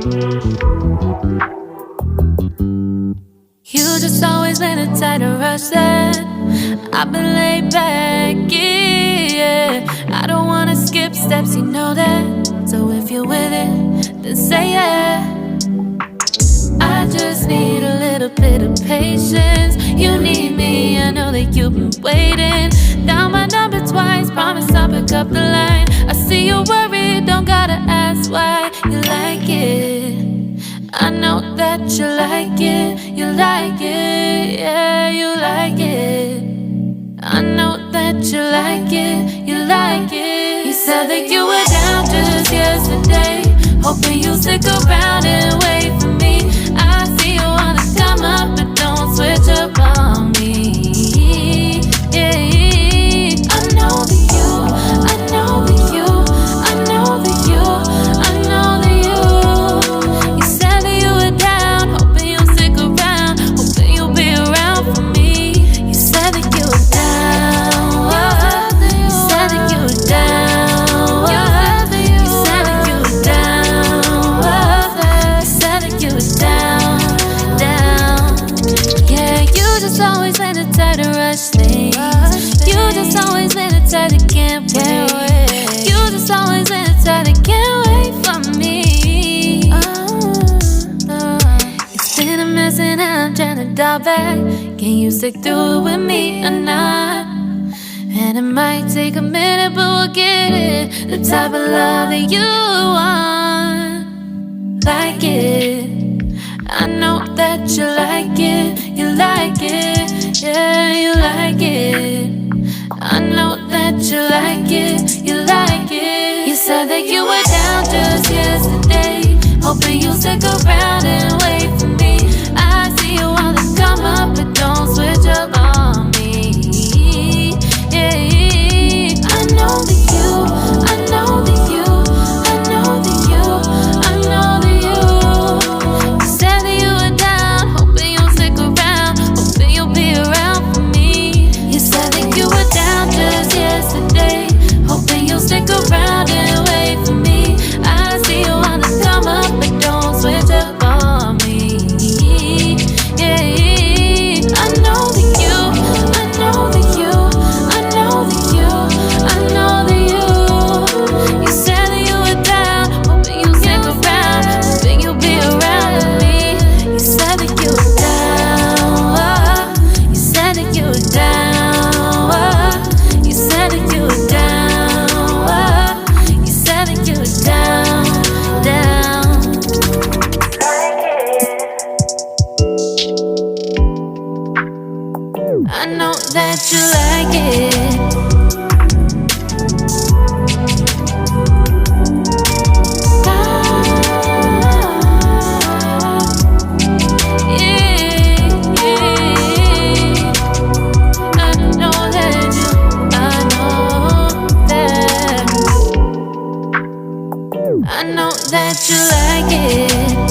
You just always been a tight to rush that. I've been laid back, yeah. I don't wanna skip steps, you know that. So if you're with it, then say yeah. I just need a little bit of patience. You need me, I know that you've been waiting. Down my number twice, promise I'll pick up the line. I see you worried, don't gotta ask why. You like it, I know that you like it. You like it, yeah, you like it. I know that you like it, you like it. You said that you were down just yesterday, hoping you'll stick around and wait for me. I see you wanna come up, but don't switch up on me. Yeah, I know that you, I know that you, I know that you, I know that you. You said that you were down, hoping you'll stick around, hoping you'll be around for me. You said that you were down, you said that you were down, you said that you were down, you said that you were down, down. Yeah, you just always been the type to rush things. You just always been the type that can't wait. You just always been the type that can't wait for me. It's been a mess and I'm trying to dial back. Can you stick through it with me or not? And it might take a minute, but we'll get it. The type of love that you want. Like it, I know that you like it. You like it, yeah, you like it. I know that you like it. You like it. You said that you were down just yesterday, hoping you'll stick around and wait for me. I see you wanna come up, but don't switch up on me. Yeah, I know that you, I know that you, I know that you, I know that you. You said that you were down, hoping you'll stick around, hoping you'll be around for me. You said that you were down just yesterday, hoping you'll stick around and wait for me. I see you wanna come up, but don't switch up on me. Yeah, I know that you, I know that you, I know that you, I know that you. You said that you were down, hoping you'll stick around, hoping you'll be around with me. You said that you were down, you said that you were down, you said that you were down, you said that you were down, down. I know that you like it. I know that you like it.